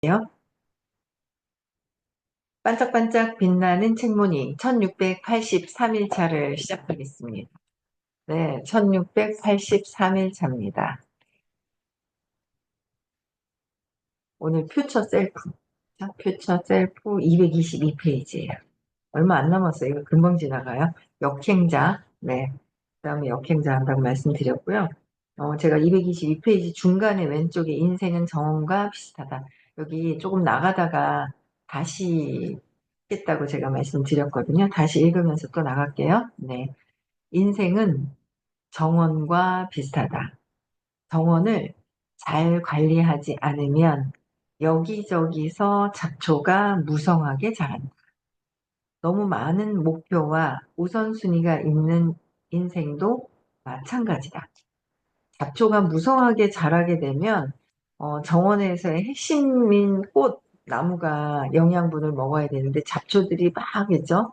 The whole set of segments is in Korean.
요. 반짝반짝 빛나는 책무늬 1683일차를 시작하겠습니다. 네, 1683일차입니다. 오늘 퓨처 셀프, 퓨처 셀프 222페이지예요. 얼마 안 남았어요. 이거 금방 지나가요. 역행자, 네. 그 다음에 역행자 한다고 말씀드렸고요. 제가 222페이지 중간에 왼쪽에 인생은 정원과 비슷하다. 여기 조금 나가다가 다시 했다고 제가 말씀드렸거든요. 다시 읽으면서 또 나갈게요. 네. 인생은 정원과 비슷하다. 정원을 잘 관리하지 않으면 여기저기서 잡초가 무성하게 자란다. 너무 많은 목표와 우선순위가 있는 인생도 마찬가지다. 잡초가 무성하게 자라게 되면 정원에서의 핵심인 꽃, 나무가 영양분을 먹어야 되는데 잡초들이 막 있죠.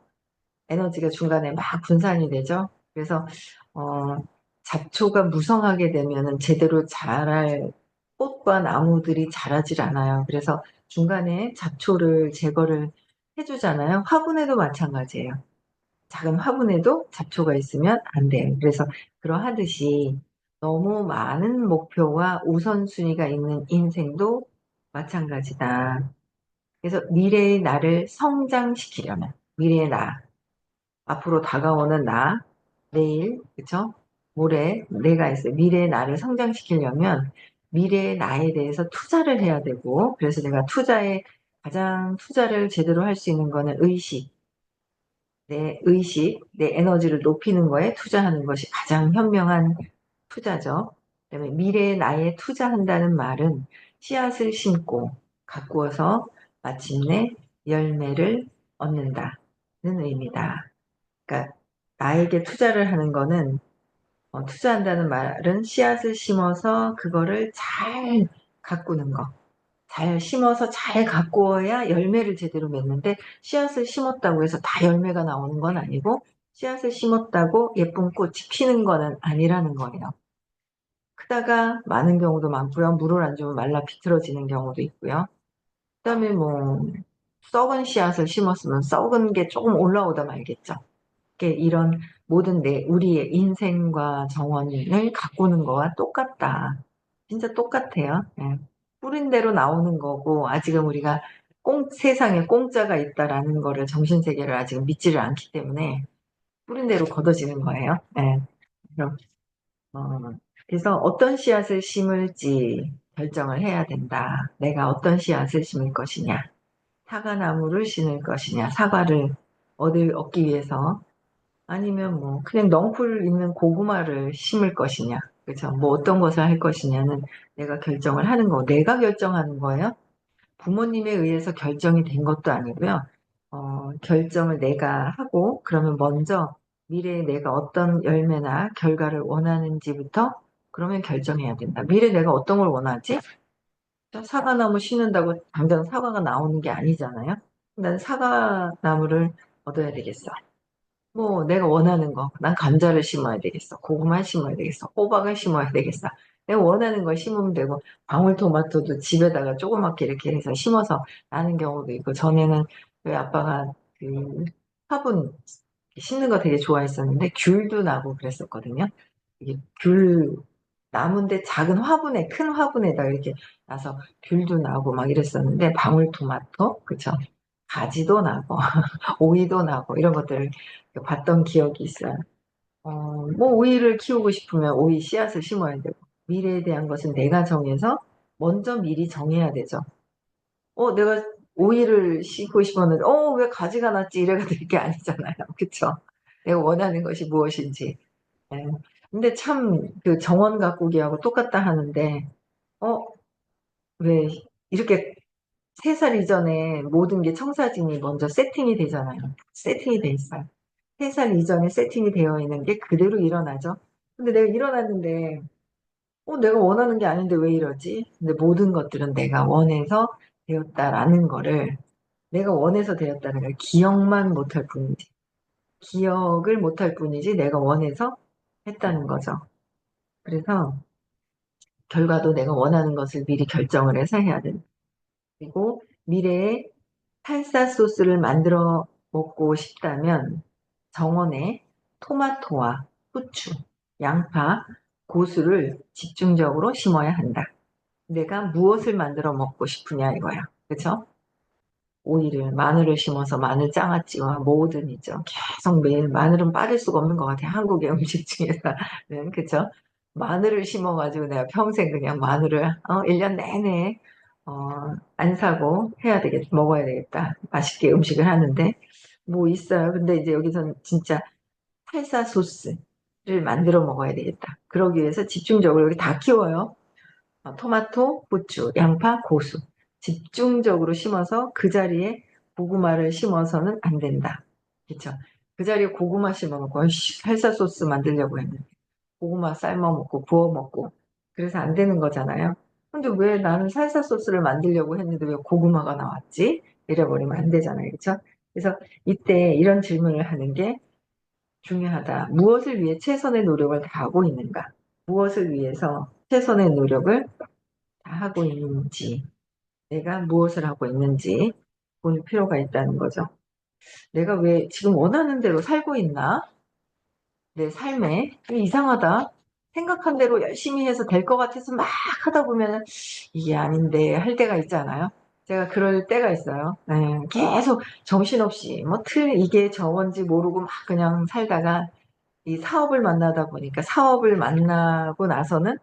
에너지가 중간에 막 분산이 되죠. 그래서 어, 잡초가 무성하게 되면은 제대로 자랄 꽃과 나무들이 자라질 않아요. 그래서 중간에 잡초를 제거를 해주잖아요. 화분에도 마찬가지예요. 작은 화분에도 잡초가 있으면 안 돼요. 그래서 그러하듯이 너무 많은 목표와 우선순위가 있는 인생도 마찬가지다. 그래서 미래의 나를 성장시키려면 미래의 나, 앞으로 다가오는 나, 내일, 그쵸? 모레 내가 있어요. 미래의 나를 성장시키려면 미래의 나에 대해서 투자를 해야 되고, 그래서 내가 가장 투자를 제대로 할 수 있는 거는 내 의식, 내 에너지를 높이는 거에 투자하는 것이 가장 현명한 투자죠. 그다음에 미래의 나에 투자한다는 말은 씨앗을 심고 가꾸어서 마침내 열매를 얻는다는 의미다. 그러니까 나에게 투자를 하는 거는 투자한다는 말은 씨앗을 심어서 그거를 잘 가꾸는 거. 잘 심어서 잘 가꾸어야 열매를 제대로 맺는데 씨앗을 심었다고 해서 다 열매가 나오는 건 아니고 씨앗을 심었다고 예쁜 꽃이 피는 거는 아니라는 거예요. 크다가 많은 경우도 많고요. 물을 안 주면 말라 비틀어지는 경우도 있고요. 그다음에 뭐 썩은 씨앗을 심었으면 썩은 게 조금 올라오다 말겠죠. 이런 모든 우리의 인생과 정원을 가꾸는 거와 똑같다. 진짜 똑같아요. 예. 뿌린 대로 나오는 거고, 아직은 우리가 세상에 공짜가 있다라는 거를 정신세계를 아직은 믿지를 않기 때문에 뿌린 대로 걷어지는 거예요. 예. 그래서, 어, 그래서 어떤 씨앗을 심을지 결정을 해야 된다. 내가 어떤 씨앗을 심을 것이냐. 사과나무를 심을 것이냐. 사과를 얻기 위해서 아니면 뭐 그냥 넝쿨 있는 고구마를 심을 것이냐, 그렇죠? 뭐 어떤 것을 할 것이냐는 내가 결정을 하는 거, 내가 결정하는 거예요. 부모님에 의해서 결정이 된 것도 아니고요. 결정을 내가 하고 그러면 먼저 미래에 내가 어떤 열매나 결과를 원하는지부터 그러면 결정해야 된다. 미래에 내가 어떤 걸 원하지? 사과나무 심는다고 당장 사과가 나오는 게 아니잖아요. 난 사과나무를 얻어야 되겠어. 뭐 내가 원하는 거, 난 감자를 심어야 되겠어, 고구마 심어야 되겠어, 호박을 심어야 되겠어. 내가 원하는 걸 심으면 되고, 방울토마토도 집에다가 조그맣게 이렇게 해서 심어서 나는 경우도 있고, 전에는 저희 아빠가 그 화분 심는 거 되게 좋아했었는데 귤도 나고 그랬었거든요. 이게 귤 나무인데 작은 화분에, 큰 화분에다 이렇게 나서 귤도 나고 막 이랬었는데, 방울토마토, 그쵸? 가지도 나고 오이도 나고 이런 것들을 봤던 기억이 있어요. 뭐 오이를 키우고 싶으면 오이 씨앗을 심어야 되고, 미래에 대한 것은 내가 정해서 먼저 미리 정해야 되죠. 내가 오이를 심고 싶었는데 왜 가지가 났지 이래가 될 게 아니잖아요. 그쵸? 내가 원하는 것이 무엇인지. 예. 근데 참 그 정원 가꾸기하고 똑같다 하는데 어 왜 이렇게 3살 이전에 모든 게 청사진이 먼저 세팅이 되잖아요. 세팅이 돼 있어요. 3살 이전에 세팅이 되어 있는 게 그대로 일어나죠. 근데 내가 일어났는데, 내가 원하는 게 아닌데 왜 이러지? 근데 모든 것들은 내가 원해서 되었다라는 거를, 내가 원해서 되었다는 걸 기억만 못할 뿐이지. 기억을 못할 뿐이지 내가 원해서 했다는 거죠. 그래서 결과도 내가 원하는 것을 미리 결정을 해서 해야 된다. 그리고 미래에 살사 소스를 만들어 먹고 싶다면 정원에 토마토와 후추, 양파, 고수를 집중적으로 심어야 한다. 내가 무엇을 만들어 먹고 싶으냐 이거야. 그쵸? 오이를, 마늘을 심어서 마늘 장아찌와 뭐든 있죠. 계속 매일 마늘은 빠질 수가 없는 것 같아요. 한국의 음식 중에서는. 그쵸? 마늘을 심어가지고 내가 평생 그냥 마늘을, 1년 내내, 안 사고 해야 되겠다. 먹어야 되겠다. 맛있게 음식을 하는데, 뭐 있어요. 근데 이제 여기서는 진짜 살사 소스를 만들어 먹어야 되겠다. 그러기 위해서 집중적으로 여기 다 키워요. 토마토, 후추, 양파, 고수 집중적으로 심어서 그 자리에 고구마를 심어서는 안 된다. 그쵸? 그 자리에 고구마 심어놓고 어이씨, 살사 소스 만들려고 했는데 고구마 삶아 먹고 구워 먹고 그래서 안 되는 거잖아요. 근데 왜 나는 살사 소스를 만들려고 했는데 왜 고구마가 나왔지? 이래버리면 안 되잖아요. 그쵸? 그래서 이때 이런 질문을 하는 게 중요하다. 무엇을 위해 최선의 노력을 다하고 있는가? 무엇을 위해서 최선의 노력을 다하고 있는지, 내가 무엇을 하고 있는지 볼 필요가 있다는 거죠. 내가 왜 지금 원하는 대로 살고 있나? 내 삶에 이상하다. 생각한 대로 열심히 해서 될 것 같아서 막 하다 보면 이게 아닌데 할 때가 있잖아요. 제가 그럴 때가 있어요. 네, 계속 정신없이 뭐 이게 저건지 모르고 막 그냥 살다가 이 사업을 만나다 보니까 사업을 만나고 나서는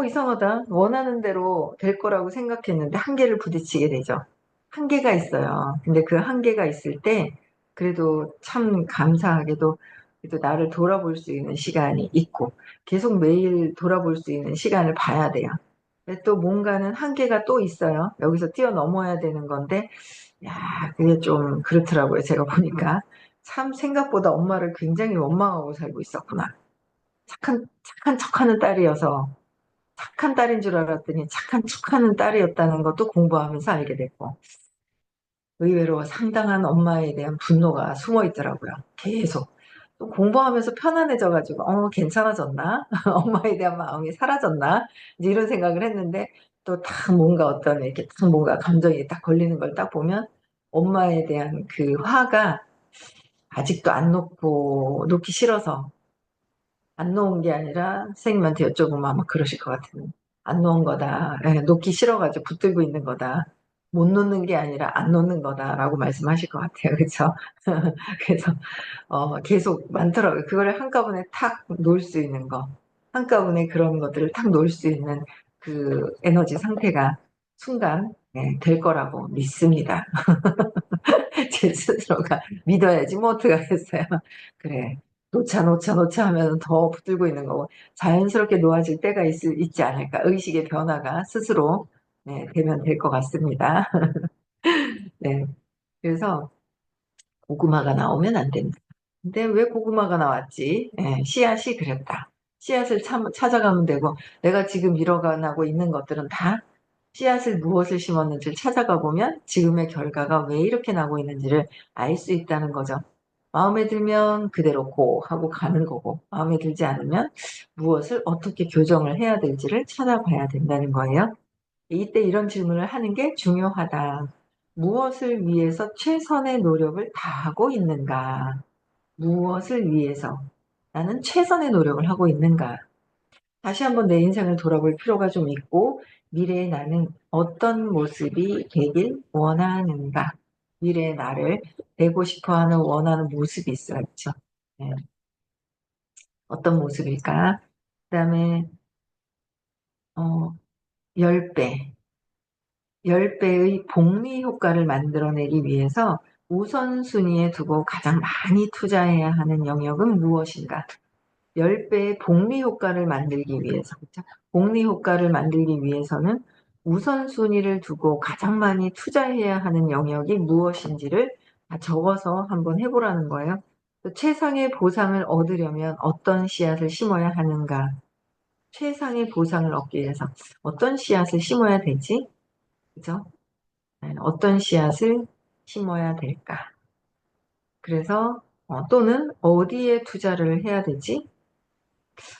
이상하다. 원하는 대로 될 거라고 생각했는데 한계를 부딪히게 되죠. 한계가 있어요. 근데 그 한계가 있을 때 그래도 참 감사하게도 그래도 나를 돌아볼 수 있는 시간이 있고 계속 매일 돌아볼 수 있는 시간을 봐야 돼요. 근데 또 뭔가는 한계가 또 있어요. 여기서 뛰어넘어야 되는 건데 야, 그게 좀 그렇더라고요. 제가 보니까. 참 생각보다 엄마를 굉장히 원망하고 살고 있었구나. 착한 척하는 딸이어서 착한 딸인 줄 알았더니 착한 척하는 딸이었다는 것도 공부하면서 알게 됐고 의외로 상당한 엄마에 대한 분노가 숨어 있더라고요. 계속. 또 공부하면서 편안해져가지고 괜찮아졌나? 엄마에 대한 마음이 사라졌나? 이제 이런 생각을 했는데 또 딱 뭔가 어떤 이렇게 딱 뭔가 감정이 딱 걸리는 걸 딱 보면 엄마에 대한 그 화가 아직도 안 놓기 싫어서 안 놓은 게 아니라 선생님한테 여쭤보면 아마 그러실 것 같은 안 놓은 거다. 예, 놓기 싫어가지고 붙들고 있는 거다. 못 놓는 게 아니라 안 놓는 거다라고 말씀하실 것 같아요. 그렇죠? 그래서 계속 많더라고요. 그거를 한꺼번에 탁 놓을 수 있는 거. 한꺼번에 그런 것들을 탁 놓을 수 있는 그 에너지 상태가 순간 될 거라고 믿습니다. 제 스스로가 믿어야지 뭐 어떡하겠어요. 그래. 놓자 하면 더 붙들고 있는 거고 자연스럽게 놓아질 때가 있지 않을까. 의식의 변화가 스스로 되면 될 것 같습니다. 네. 그래서 고구마가 나오면 안 된다. 근데 왜 고구마가 나왔지? 씨앗이 그랬다. 씨앗을 찾아가면 되고 내가 지금 이뤄가고 있는 것들은 다 씨앗을 무엇을 심었는지를 찾아가 보면 지금의 결과가 왜 이렇게 나고 있는지를 알 수 있다는 거죠. 마음에 들면 그대로 고 하고 가는 거고 마음에 들지 않으면 무엇을 어떻게 교정을 해야 될지를 찾아봐야 된다는 거예요. 이때 이런 질문을 하는 게 중요하다. 무엇을 위해서 최선의 노력을 다하고 있는가? 무엇을 위해서 나는 최선의 노력을 하고 있는가? 다시 한번 내 인생을 돌아볼 필요가 좀 있고 미래의 나는 어떤 모습이 되길 원하는가? 미래의 나를 되고 싶어하는 원하는 모습이 있어요. 그렇죠? 네. 어떤 모습일까? 그다음에 어, 10배, 10배의 복리 효과를 만들어내기 위해서 우선순위에 두고 가장 많이 투자해야 하는 영역은 무엇인가? 10배의 복리 효과를 만들기 위해서, 그쵸? 복리 효과를 만들기 위해서는 우선순위를 두고 가장 많이 투자해야 하는 영역이 무엇인지를 다 적어서 한번 해보라는 거예요. 또 최상의 보상을 얻으려면 어떤 씨앗을 심어야 하는가? 최상의 보상을 얻기 위해서 어떤 씨앗을 심어야 되지? 그죠? 어떤 씨앗을 심어야 될까? 그래서 또는 어디에 투자를 해야 되지?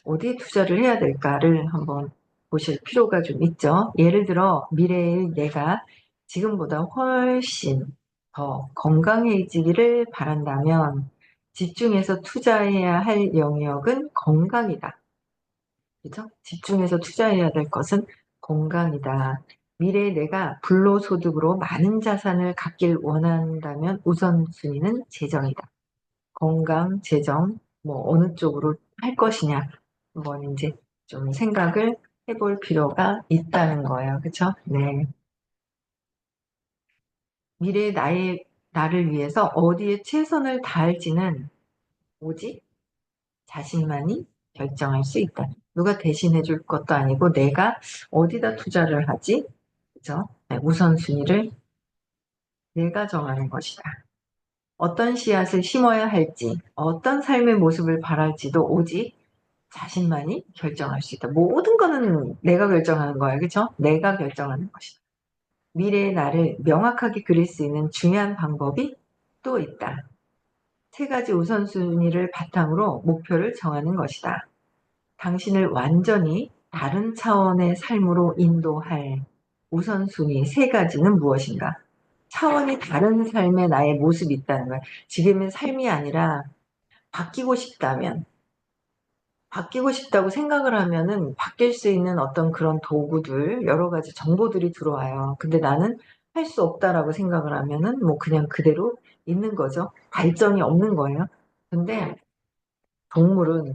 어디에 투자를 해야 될까를 한번 보실 필요가 좀 있죠. 예를 들어 미래의 내가 지금보다 훨씬 더 건강해지기를 바란다면 집중해서 투자해야 할 영역은 건강이다. 그죠? 집중해서 투자해야 될 것은 건강이다. 미래에 내가 불로소득으로 많은 자산을 갖길 원한다면 우선순위는 재정이다. 건강, 재정, 뭐 어느 쪽으로 할 것이냐, 한번 이제 좀 생각을 해볼 필요가 있다는 거예요. 그쵸? 네. 미래의 나를 위해서 어디에 최선을 다할지는 오직 자신만이 결정할 수 있다. 누가 대신해 줄 것도 아니고 내가 어디다 투자를 하지? 그죠? 네, 우선순위를 내가 정하는 것이다. 어떤 씨앗을 심어야 할지, 어떤 삶의 모습을 바랄지도 오직 자신만이 결정할 수 있다. 모든 거는 내가 결정하는 거야. 그쵸? 내가 결정하는 것이다. 미래의 나를 명확하게 그릴 수 있는 중요한 방법이 또 있다. 세 가지 우선순위를 바탕으로 목표를 정하는 것이다. 당신을 완전히 다른 차원의 삶으로 인도할 우선순위 세 가지는 무엇인가? 차원이 다른 삶의 나의 모습이 있다는 거야. 지금의 삶이 아니라 바뀌고 싶다면, 바뀌고 싶다고 생각을 하면은 바뀔 수 있는 어떤 그런 도구들, 여러 가지 정보들이 들어와요. 근데 나는 할 수 없다라고 생각을 하면은 뭐 그냥 그대로 있는 거죠. 발전이 없는 거예요. 근데 동물은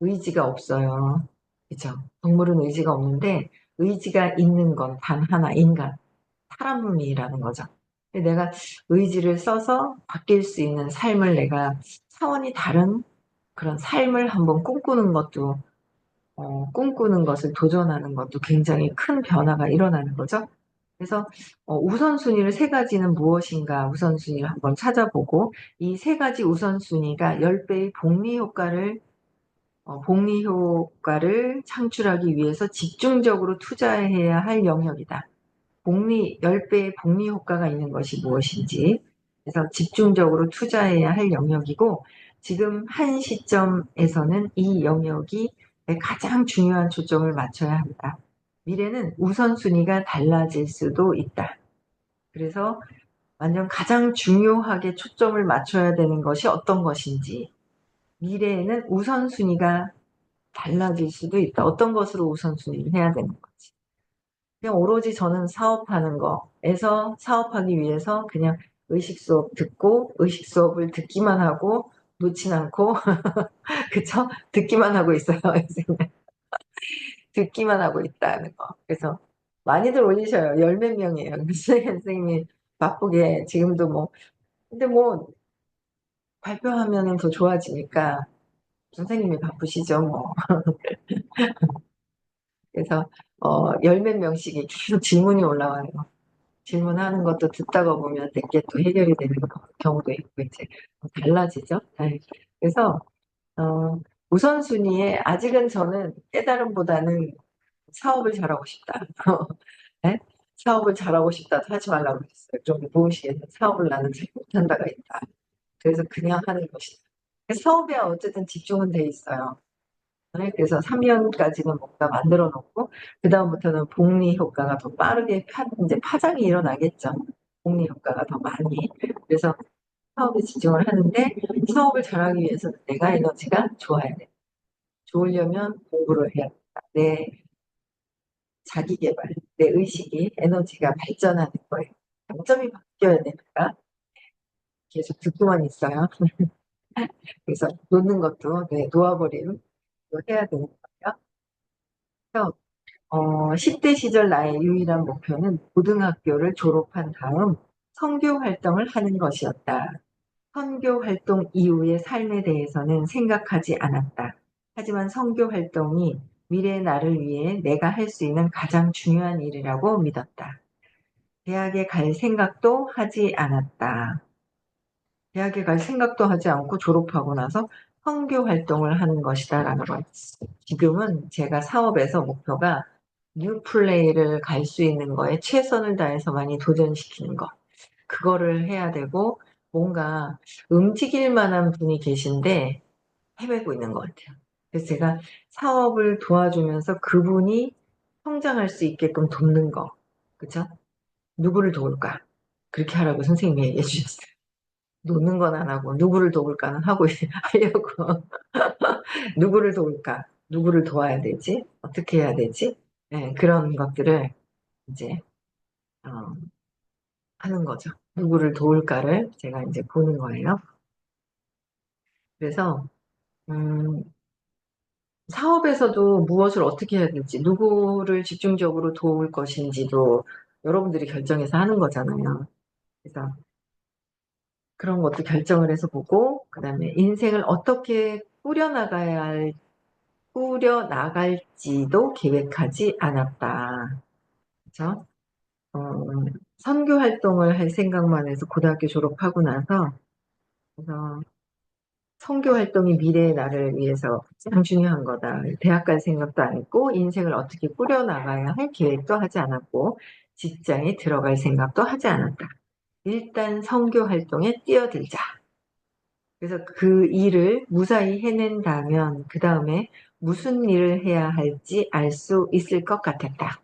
의지가 없어요. 그죠? 동물은 의지가 없는데 의지가 있는 건 단 하나, 인간. 사람이라는 거죠. 내가 의지를 써서 바뀔 수 있는 삶을 내가 차원이 다른 그런 삶을 한번 꿈꾸는 것을 도전하는 것도 굉장히 큰 변화가 일어나는 거죠. 그래서 우선순위를 세 가지는 무엇인가 우선순위를 한번 찾아보고 이 세 가지 우선순위가 10배의 복리 효과를 창출하기 위해서 집중적으로 투자해야 할 영역이다. 10배의 복리 효과가 있는 것이 무엇인지, 그래서 집중적으로 투자해야 할 영역이고, 지금 한 시점에서는 이 영역이 가장 중요한 초점을 맞춰야 합니다. 미래는 우선순위가 달라질 수도 있다. 그래서 완전 가장 중요하게 초점을 맞춰야 되는 것이 어떤 것인지, 미래에는 우선순위가 달라질 수도 있다. 어떤 것으로 우선순위를 해야 되는 거지. 그냥 오로지 저는 사업하는 거에서 사업하기 위해서 그냥 의식 수업 듣고 의식 수업을 듣기만 하고 놓진 않고 그쵸? 듣기만 하고 있어요. 선생님. 듣기만 하고 있다는 거. 그래서 많이들 올리셔요. 열 몇 명이에요. 그래서 선생님이 바쁘게 지금도 뭐 근데 뭐 발표하면은 더 좋아지니까 선생님이 바쁘시죠 뭐. 그래서 열 몇 명씩 계속 질문이 올라와요. 질문하는 것도 듣다가 보면 내게 또 해결이 되는 경우도 있고 이제 달라지죠. 네. 그래서 어, 우선순위에 아직은 저는 깨달음보다는 사업을 잘하고 싶다. 네? 사업을 잘하고 싶다 하지 말라고 그랬어요. 좀 무의식에서 사업을 나는 잘 못한다가 있다. 그래서 그냥 하는 것이다. 사업에 어쨌든 집중은 돼 있어요. 네, 그래서 3년까지는 뭔가 만들어 놓고, 그다음부터는 복리 효과가 더 빠르게 이제 파장이 일어나겠죠. 복리 효과가 더 많이. 그래서 사업에 집중을 하는데, 사업을 잘하기 위해서는 내가 에너지가 좋아야 돼. 좋으려면 공부를 해야 된다. 내 자기 개발, 내 의식이, 에너지가 발전하는 거예요. 장점이 바뀌어야 되니까 계속 듣고만 있어요. 그래서 놓는 것도 놓아버리고 해야 되는 거예요. 그래서 10대 시절 나의 유일한 목표는 고등학교를 졸업한 다음 선교 활동을 하는 것이었다. 선교 활동 이후의 삶에 대해서는 생각하지 않았다. 하지만 선교 활동이 미래의 나를 위해 내가 할 수 있는 가장 중요한 일이라고 믿었다. 대학에 갈 생각도 하지 않았다. 대학에 갈 생각도 하지 않고 졸업하고 나서 선교 활동을 하는 것이다라는 거예요. 지금은 제가 사업에서 목표가 뉴플레이를 갈 수 있는 거에 최선을 다해서 많이 도전시키는 거. 그거를 해야 되고 뭔가 움직일 만한 분이 계신데 헤매고 있는 것 같아요. 그래서 제가 사업을 도와주면서 그분이 성장할 수 있게끔 돕는 거. 그죠? 누구를 도울까? 그렇게 하라고 선생님이 얘기해 주셨어요. 노는 건 안 하고 누구를 도울까는 하고 하려고. 누구를 도울까? 누구를 도와야 되지? 어떻게 해야 되지? 네, 그런 것들을 이제 어, 하는 거죠. 누구를 도울까를 제가 이제 보는 거예요. 그래서 음, 사업에서도 무엇을 어떻게 해야 될지, 누구를 집중적으로 도울 것인지도 여러분들이 결정해서 하는 거잖아요. 그래서 그런 것도 결정을 해서 보고, 그 다음에 인생을 어떻게 꾸려 나갈지도 계획하지 않았다. 그죠? 어, 선교 활동을 할 생각만 해서 고등학교 졸업하고 나서, 그래서 선교 활동이 미래의 나를 위해서 가장 중요한 거다. 대학 갈 생각도 안 했고, 인생을 어떻게 꾸려나가야 할 계획도 하지 않았고, 직장에 들어갈 생각도 하지 않았다. 일단 선교 활동에 뛰어들자. 그래서 그 일을 무사히 해낸다면, 그 다음에 무슨 일을 해야 할지 알 수 있을 것 같았다.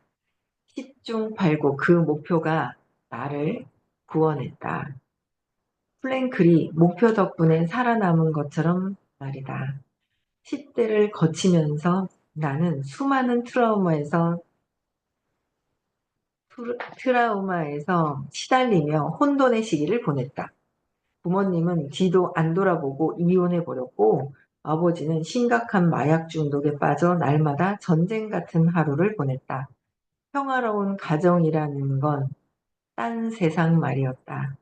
10중 8구 그 목표가 나를 구원했다. 플랭클이 목표 덕분에 살아남은 것처럼 말이다. 10대를 거치면서 나는 수많은 트라우마에서 시달리며 혼돈의 시기를 보냈다. 부모님은 뒤도 안 돌아보고 이혼해버렸고, 아버지는 심각한 마약 중독에 빠져 날마다 전쟁 같은 하루를 보냈다. 평화로운 가정이라는 건 딴 세상 말이었다.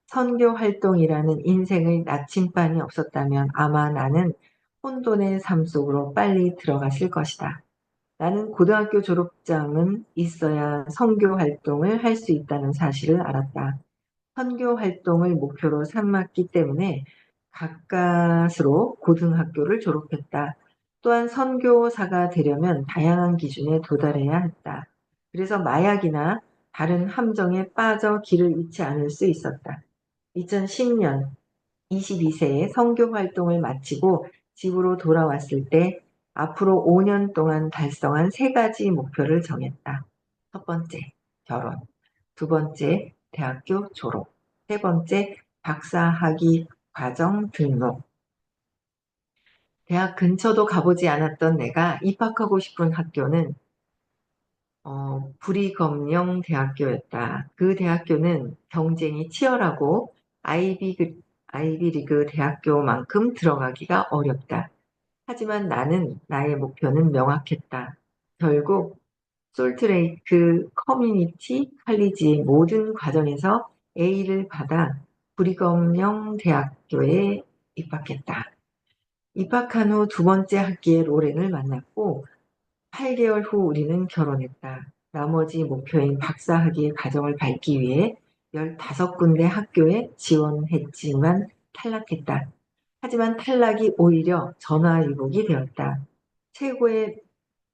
선교 활동이라는 인생의 나침반이 없었다면 아마 나는 혼돈의 삶 속으로 빨리 들어갔을 것이다. 나는 고등학교 졸업장은 있어야 선교 활동을 할 수 있다는 사실을 알았다. 선교 활동을 목표로 삼았기 때문에 가까스로 고등학교를 졸업했다. 또한 선교사가 되려면 다양한 기준에 도달해야 했다. 그래서 마약이나 다른 함정에 빠져 길을 잃지 않을 수 있었다. 2010년 22세에 선교 활동을 마치고 집으로 돌아왔을 때 앞으로 5년 동안 달성한 세 가지 목표를 정했다. 첫 번째, 결혼. 두 번째, 대학교 졸업. 세 번째, 박사학위 과정 등록. 대학 근처도 가보지 않았던 내가 입학하고 싶은 학교는 부리검령 대학교였다. 그 대학교는 경쟁이 치열하고 아이비리그 대학교만큼 들어가기가 어렵다. 하지만 나는 나의 목표는 명확했다. 결국 솔트레이크 커뮤니티 칼리지의 모든 과정에서 A를 받아 브리검령 대학교에 입학했다. 입학한 후 두 번째 학기에 로렌을 만났고 8개월 후 우리는 결혼했다. 나머지 목표인 박사학위의 과정을 밟기 위해 15군데 학교에 지원했지만 탈락했다. 하지만 탈락이 오히려 전화위복이 되었다. 최고의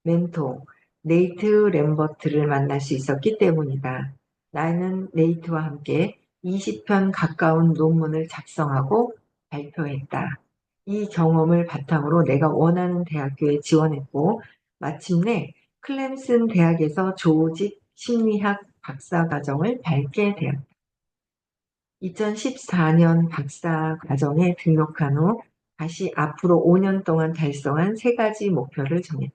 멘토 네이트 램버트를 만날 수 있었기 때문이다. 나는 네이트와 함께 20편 가까운 논문을 작성하고 발표했다. 이 경험을 바탕으로 내가 원하는 대학교에 지원했고 마침내 클램슨 대학에서 조직 심리학 박사과정을 밟게 되었다. 2014년 박사과정에 등록한 후 다시 앞으로 5년 동안 달성한 세 가지 목표를 정했다.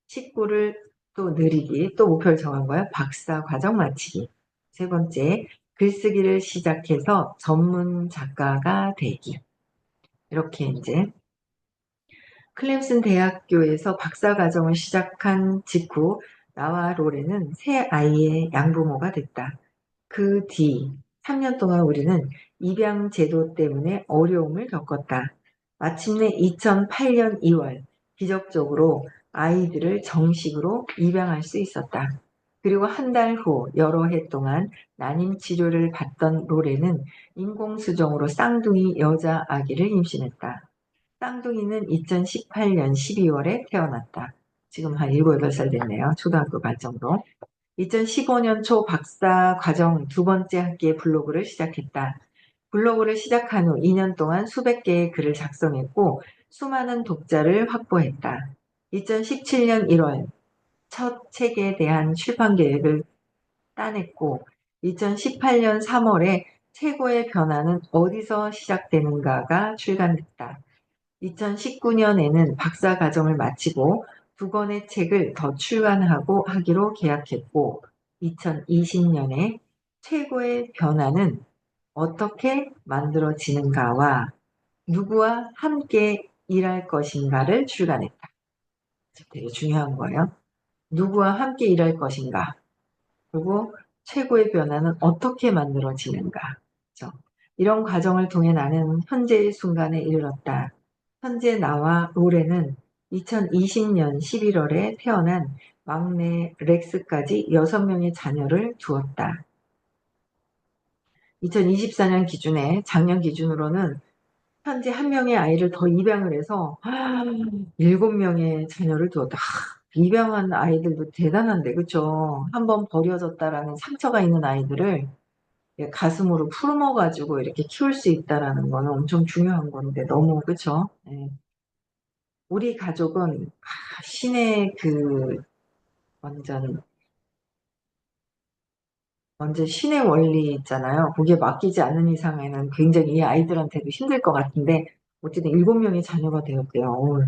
식구를 또 늘리기, 또 목표를 정한 거야. 박사 과정 마치기. 세 번째, 글쓰기를 시작해서 전문 작가가 되기. 이렇게 이제 클lem슨 대학교에서 박사 과정을 시작한 직후 나와 로렌은 새 아이의 양부모가 됐다. 그 뒤 3년 동안 우리는 입양 제도 때문에 어려움을 겪었다. 마침내 2008년 2월 기적적으로 아이들을 정식으로 입양할 수 있었다. 그리고 한 달 후 여러 해 동안 난임 치료를 받던 로렌은 인공수정으로 쌍둥이 여자 아기를 임신했다. 쌍둥이는 2018년 12월에 태어났다. 지금 한 7, 8살 됐네요. 초등학교 갈 정도. 2015년 초 박사 과정 두 번째 학기에 블로그를 시작했다. 블로그를 시작한 후 2년 동안 수백 개의 글을 작성했고 수많은 독자를 확보했다. 2017년 1월 첫 책에 대한 출판 계획을 따냈고 2018년 3월에 최고의 변화는 어디서 시작되는가가 출간됐다. 2019년에는 박사 과정을 마치고 두 권의 책을 더 출간하고 하기로 계약했고, 2020년에 최고의 변화는 어떻게 만들어지는가와 누구와 함께 일할 것인가를 출간했다. 되게 중요한 거예요. 누구와 함께 일할 것인가, 그리고 최고의 변화는 어떻게 만들어지는가. 그렇죠? 이런 과정을 통해 나는 현재의 순간에 이르렀다. 현재 나와 로렌은 2020년 11월에 태어난 막내 렉스까지 6명의 자녀를 두었다. 2024년 기준에, 작년 기준으로는 현재 한 명의 아이를 더 입양을 해서 7명의 자녀를 두었다. 입양한 아이들도 대단한데, 그쵸? 한번 버려졌다라는 상처가 있는 아이들을 가슴으로 품어가지고 이렇게 키울 수 있다라는 거는 엄청 중요한 건데, 너무, 그쵸? 네. 우리 가족은 신의 완전, 완전 신의 원리 있잖아요. 거기에 맡기지 않는 이상에는 굉장히 이 아이들한테도 힘들 것 같은데, 어쨌든 7명의 자녀가 되었대요.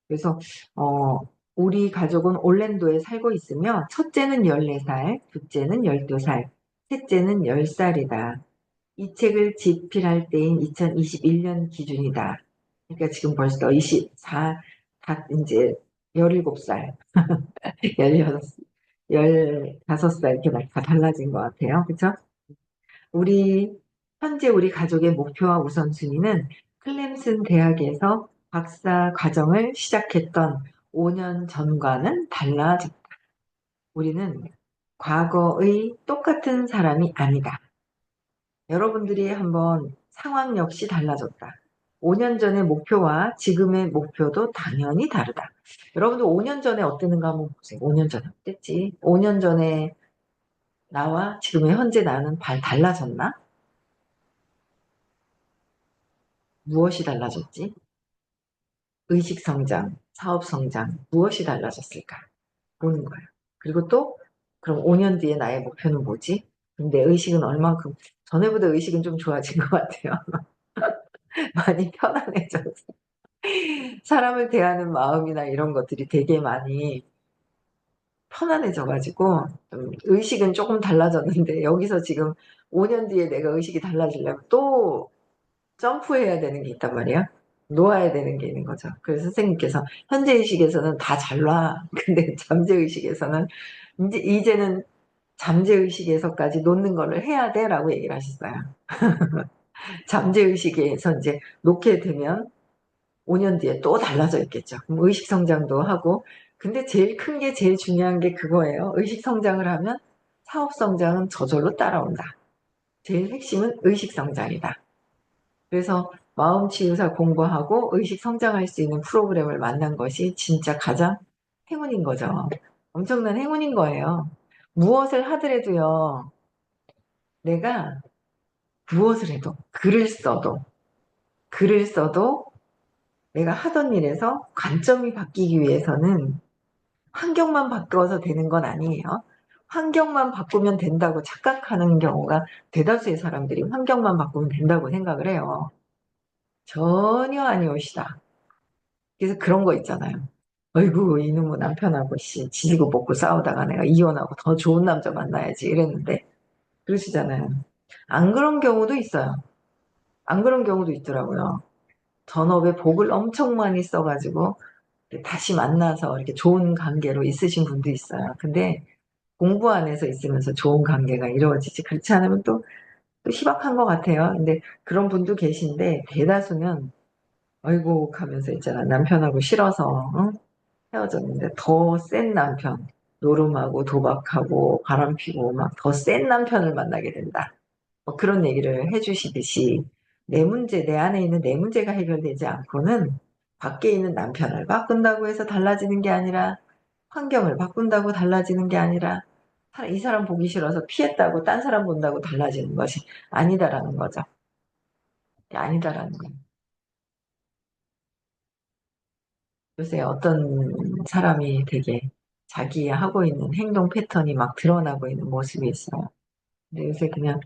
그래서 어, 우리 가족은 올랜도에 살고 있으며 첫째는 14살, 둘째는 12살, 셋째는 10살이다. 이 책을 집필할 때인 2021년 기준이다. 그러니까 지금 벌써 24, 다 이제 17살, 16, 15살 이렇게 막 다 달라진 것 같아요. 그쵸? 우리, 현재 우리 가족의 목표와 우선순위는 클lem슨 대학에서 박사 과정을 시작했던 5년 전과는 달라졌다. 우리는 과거의 똑같은 사람이 아니다. 여러분들이 한번 상황 역시 달라졌다. 5년 전의 목표와 지금의 목표도 당연히 다르다. 여러분들 5년 전에 어땠는가 한번 보세요. 5년 전에 어땠지? 5년 전에 나와 지금의 현재 나는 달라졌나? 무엇이 달라졌지? 의식 성장, 사업 성장, 무엇이 달라졌을까? 보는 거예요. 그리고 또, 그럼 5년 뒤에 나의 목표는 뭐지? 근데 의식은 얼만큼, 전에보다 의식은 좀 좋아진 것 같아요. 많이 편안해졌어. 사람을 대하는 마음이나 이런 것들이 되게 많이 편안해져가지고, 의식은 조금 달라졌는데, 여기서 지금 5년 뒤에 내가 의식이 달라지려면 또 점프해야 되는 게 있단 말이야. 놓아야 되는 게 있는 거죠. 그래서 선생님께서 현재 의식에서는 다 잘 놔. 근데 잠재 의식에서는 이제는 잠재 의식에서까지 놓는 거를 해야 돼라고 얘기를 하셨어요. 잠재 의식에서 이제 놓게 되면 5년 뒤에 또 달라져 있겠죠. 그럼 의식 성장도 하고, 근데 제일 큰 게, 제일 중요한 게 그거예요. 의식 성장을 하면 사업 성장은 저절로 따라온다. 제일 핵심은 의식 성장이다. 그래서 마음치유사 공부하고 의식 성장할 수 있는 프로그램을 만난 것이 진짜 가장 행운인 거죠. 엄청난 행운인 거예요. 무엇을 하더라도요, 내가 무엇을 해도, 글을 써도 내가 하던 일에서 관점이 바뀌기 위해서는 환경만 바꿔서 되는 건 아니에요. 환경만 바꾸면 된다고 착각하는 경우가 대다수의 사람들이 환경만 바꾸면 된다고 생각을 해요. 전혀 아니오시다. 그래서 그런 거 있잖아요. 아이고, 이놈의 남편하고 지지고 볶고 싸우다가 내가 이혼하고 더 좋은 남자 만나야지 이랬는데, 그러시잖아요. 안 그런 경우도 있어요. 안 그런 경우도 있더라고요. 전업에 복을 엄청 많이 써가지고 다시 만나서 이렇게 좋은 관계로 있으신 분도 있어요. 근데 공부 안에서 있으면서 좋은 관계가 이루어지지, 그렇지 않으면 또 희박한 것 같아요. 근데 그런 분도 계신데 대다수는 아이고 하면서 있잖아. 남편하고 싫어서 응? 헤어졌는데 더 센 남편, 노름하고 도박하고 바람피고 막 더 센 남편을 만나게 된다. 뭐 그런 얘기를 해주시듯이 내 문제, 내 안에 있는 내 문제가 해결되지 않고는 밖에 있는 남편을 바꾼다고 해서 달라지는 게 아니라, 환경을 바꾼다고 달라지는 게 아니라, 이 사람 보기 싫어서 피했다고 딴 사람 본다고 달라지는 것이 아니다라는 거죠. 아니다라는 거예요. 요새 어떤 사람이 되게 자기 하고 있는 행동 패턴이 막 드러나고 있는 모습이 있어요. 근데 요새 그냥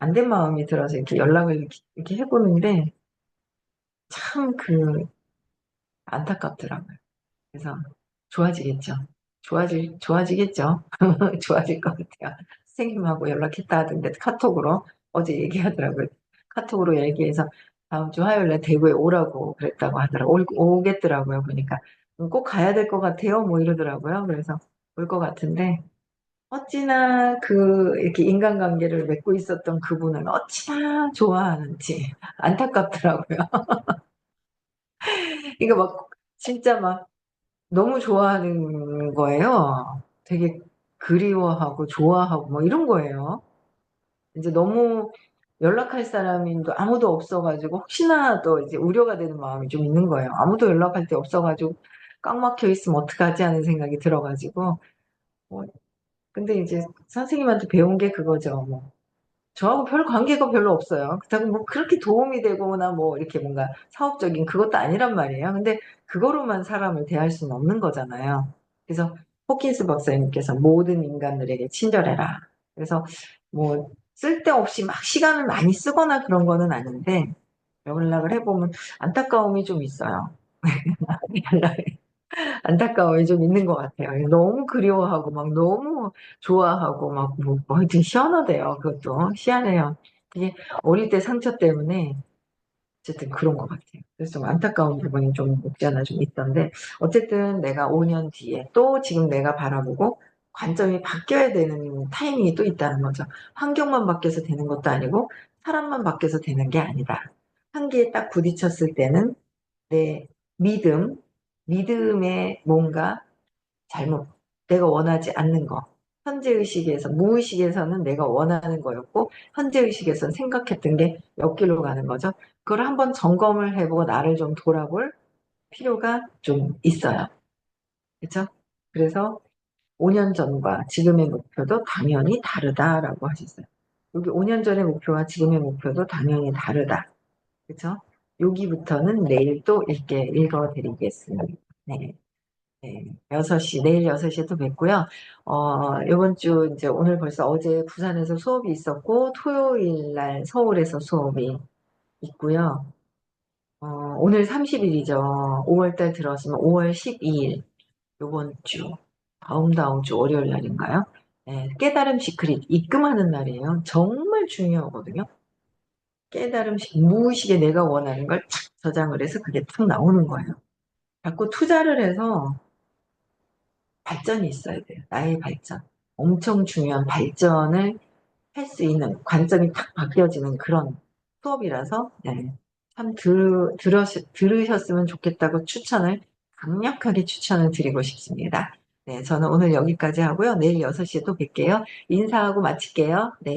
안 된 마음이 들어서 이렇게 연락을 이렇게 해보는데 참 안타깝더라고요. 그래서 좋아지겠죠. 좋아지겠죠. 좋아질 것 같아요. 선생님하고 연락했다 하던데 카톡으로 어제 얘기하더라고요. 카톡으로 얘기해서 다음 주 화요일에 대구에 오라고 그랬다고 하더라고요. 오겠더라고요. 보니까 꼭 가야 될 것 같아요. 뭐 이러더라고요. 그래서 올 것 같은데 어찌나 이렇게 인간관계를 맺고 있었던 그분을 어찌나 좋아하는지 안타깝더라고요. 이거 막 진짜 막 너무 좋아하는 거예요. 되게 그리워하고 좋아하고 뭐 이런 거예요. 이제 너무 연락할 사람이 또 아무도 없어가지고 혹시나 또 이제 우려가 되는 마음이 좀 있는 거예요. 아무도 연락할 데 없어가지고 꽉 막혀 있으면 어떡하지 하는 생각이 들어가지고 뭐 근데 이제 선생님한테 배운 게 그거죠. 뭐 저하고 별 관계가 별로 없어요. 그렇다고 뭐 그렇게 도움이 되거나 뭐 이렇게 뭔가 사업적인 그것도 아니란 말이에요. 근데 그거로만 사람을 대할 수는 없는 거잖아요. 그래서 호킨스 박사님께서 모든 인간들에게 친절해라. 그래서 뭐 쓸데없이 막 시간을 많이 쓰거나 그런 거는 아닌데 연락을 해보면 안타까움이 좀 있어요. 안타까움이 좀 있는 것 같아요. 너무 그리워하고 막 너무 좋아하고 뭐 하여튼 시원하대요. 그것도 희한해요. 그게 어릴 때 상처 때문에 어쨌든 그런 것 같아요. 그래서 좀 안타까운 부분이 좀 없지 않아 좀 있던데 어쨌든 내가 5년 뒤에 또 지금 내가 바라보고 관점이 바뀌어야 되는 타이밍이 또 있다는 거죠. 환경만 바뀌어서 되는 것도 아니고 사람만 바뀌어서 되는 게 아니다. 한계에 딱 부딪혔을 때는 내 믿음, 믿음에 뭔가 잘못, 내가 원하지 않는 거. 현재의식에서, 무의식에서는 내가 원하는 거였고, 현재의식에서는 생각했던 게 옆길로 가는 거죠. 그걸 한번 점검을 해보고 나를 좀 돌아볼 필요가 좀 있어요. 그렇죠? 그래서 5년 전과 지금의 목표도 당연히 다르다라고 하셨어요. 여기 5년 전의 목표와 지금의 목표도 당연히 다르다. 그렇죠? 여기부터는 내일 또 읽어드리겠습니다. 네. 네, 6시, 내일 6시에 또 뵙고요. 이번 주, 이제 오늘 벌써 어제 부산에서 수업이 있었고, 토요일 날 서울에서 수업이 있고요. 오늘 30일이죠. 5월달 들어서면 5월 12일, 요번 주, 다음 주 월요일 날인가요? 네, 깨달음 시크릿, 입금하는 날이에요. 정말 중요하거든요. 무의식에 내가 원하는 걸 착 저장을 해서 그게 탁 나오는 거예요. 자꾸 투자를 해서 발전이 있어야 돼요. 나의 발전. 엄청 중요한 발전을 할 수 있는 관점이 탁 바뀌어지는 그런 수업이라서 네. 참 들으셨으면 좋겠다고 강력하게 추천을 드리고 싶습니다. 네, 저는 오늘 여기까지 하고요. 내일 6시에 또 뵐게요. 인사하고 마칠게요. 네.